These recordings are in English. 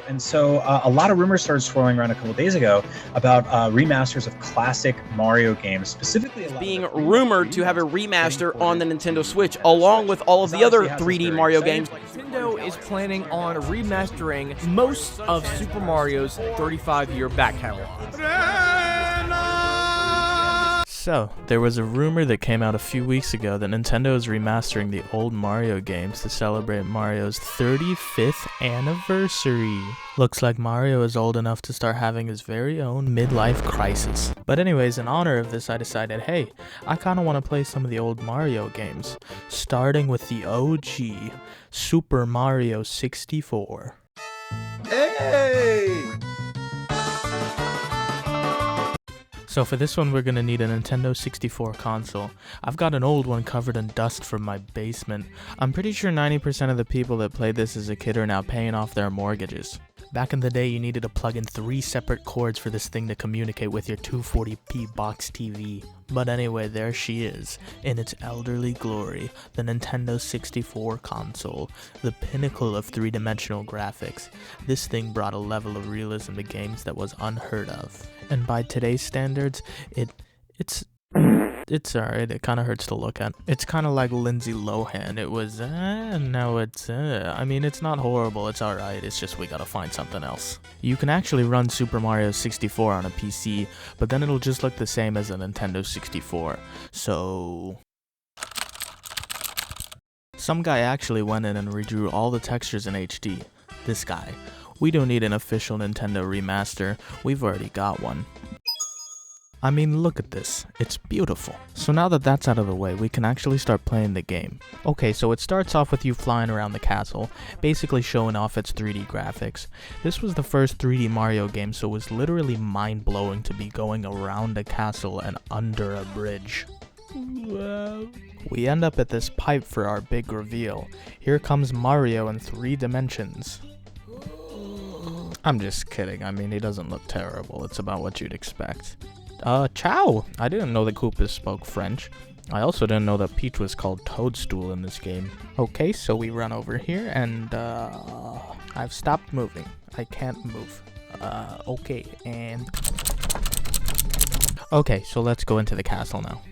And so a lot of rumors started swirling around a couple days ago about remasters of classic Mario games, specifically a lot being of rumored to have a remaster on the Nintendo Switch, along with all of the other 3D Mario games. Nintendo is planning on remastering most of Super Mario's 35-year back catalog. So, there was a rumor that came out a few weeks ago that Nintendo is remastering the old Mario games to celebrate Mario's 35th anniversary. Looks like Mario is old enough to start having his very own midlife crisis. But anyways, in honor of this, I decided, hey, I kinda wanna play some of the old Mario games, starting with the OG, Super Mario 64. Hey! So for this one, we're gonna need a Nintendo 64 console. I've got an old one covered in dust from my basement. I'm pretty sure 90% of the people that played this as a kid are now paying off their mortgages. Back in the day, you needed to plug in 3 separate cords for this thing to communicate with your 240p box TV. But anyway, there she is, in its elderly glory, the Nintendo 64 console, the pinnacle of 3-dimensional graphics. This thing brought a level of realism to games that was unheard of. And by today's standards, it's alright, it kinda hurts to look at. It's kinda like Lindsay Lohan. It was, now it's, I mean, it's not horrible, it's alright, it's just we gotta find something else. You can actually run Super Mario 64 on a PC, but then it'll just look the same as a Nintendo 64. So some guy actually went in and redrew all the textures in HD. This guy. We don't need an official Nintendo remaster, we've already got one. I mean, look at this. It's beautiful. So now that that's out of the way, we can actually start playing the game. Okay, so it starts off with you flying around the castle, basically showing off its 3D graphics. This was the first 3D Mario game, so it was literally mind-blowing to be going around a castle and under a bridge. Wow. We end up at this pipe for our big reveal. Here comes Mario in 3 dimensions. I'm just kidding, I mean, he doesn't look terrible, it's about what you'd expect. Ciao! I didn't know the Koopas spoke French. I also didn't know that Peach was called Toadstool in this game. Okay, so we run over here, and, I've stopped moving. I can't move. Okay, and... Okay, so let's go into the castle now.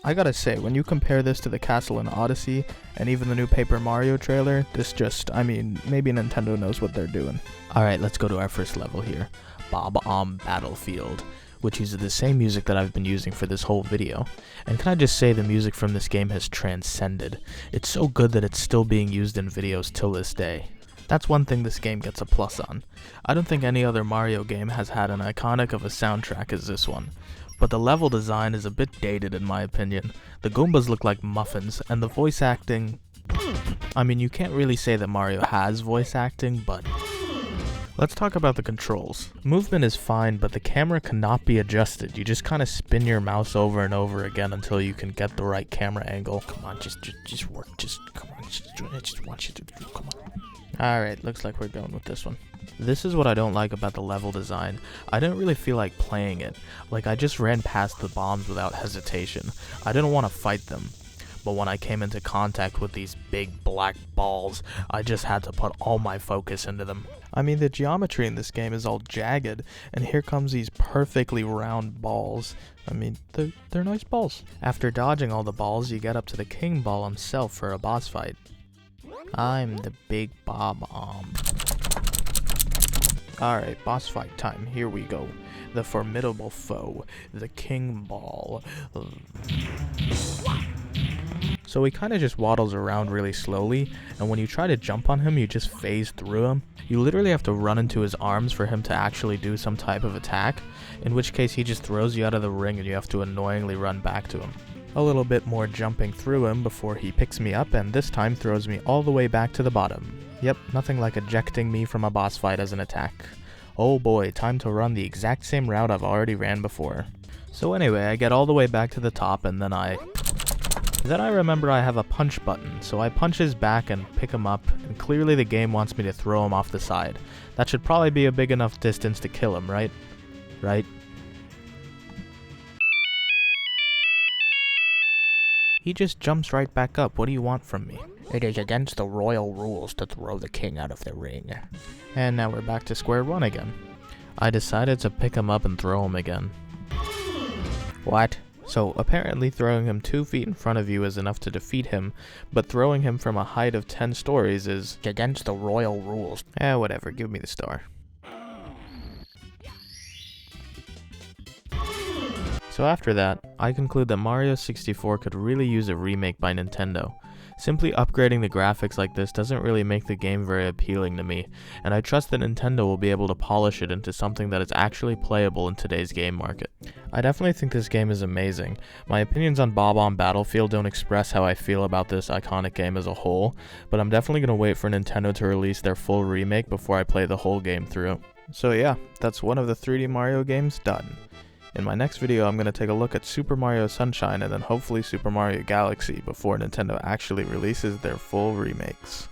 I gotta say, when you compare this to the castle in Odyssey, and even the new Paper Mario trailer, this just, I mean, maybe Nintendo knows what they're doing. Alright, let's go to our first level here. Bob-omb Battlefield, which uses the same music that I've been using for this whole video. And can I just say the music from this game has transcended. It's so good that it's still being used in videos till this day. That's one thing this game gets a plus on. I don't think any other Mario game has had an iconic of a soundtrack as this one. But the level design is a bit dated in my opinion. The Goombas look like muffins, and the voice acting... I mean, you can't really say that Mario has voice acting, but... Let's talk about the controls. Movement is fine, but the camera cannot be adjusted. You just kind of spin your mouse over and over again until you can get the right camera angle. Come on, just work, come on, I just want you to, come on. Alright, looks like we're going with this one. This is what I don't like about the level design. I didn't really feel like playing it. Like, I just ran past the bombs without hesitation. I didn't want to fight them. But when I came into contact with these big black balls, I just had to put all my focus into them. I mean, the geometry in this game is all jagged, and here comes these perfectly round balls. I mean, they're nice balls. After dodging all the balls, you get up to the King Ball himself for a boss fight. I'm the big Bob-omb. Alright, boss fight time, here we go. The formidable foe, the King Ball. So he kinda just waddles around really slowly, and when you try to jump on him, you just phase through him. You literally have to run into his arms for him to actually do some type of attack, in which case he just throws you out of the ring and you have to annoyingly run back to him. A little bit more jumping through him before he picks me up, and this time throws me all the way back to the bottom. Yep, nothing like ejecting me from a boss fight as an attack. Oh boy, time to run the exact same route I've already ran before. So anyway, I get all the way back to the top, and then I remember I have a punch button, so I punch his back and pick him up, and clearly the game wants me to throw him off the side. That should probably be a big enough distance to kill him, right? Right? He just jumps right back up. What do you want from me? It is against the royal rules to throw the king out of the ring. And now we're back to square one again. I decided to pick him up and throw him again. What? So apparently throwing him 2 feet in front of you is enough to defeat him, but throwing him from a height of 10 stories is against the royal rules. Whatever, give me the star. So after that, I conclude that Mario 64 could really use a remake by Nintendo. Simply upgrading the graphics like this doesn't really make the game very appealing to me, and I trust that Nintendo will be able to polish it into something that is actually playable in today's game market. I definitely think this game is amazing. My opinions on Bob-omb Battlefield don't express how I feel about this iconic game as a whole, but I'm definitely going to wait for Nintendo to release their full remake before I play the whole game through. So yeah, that's one of the 3D Mario games done. In my next video, I'm going to take a look at Super Mario Sunshine and then hopefully Super Mario Galaxy before Nintendo actually releases their full remakes.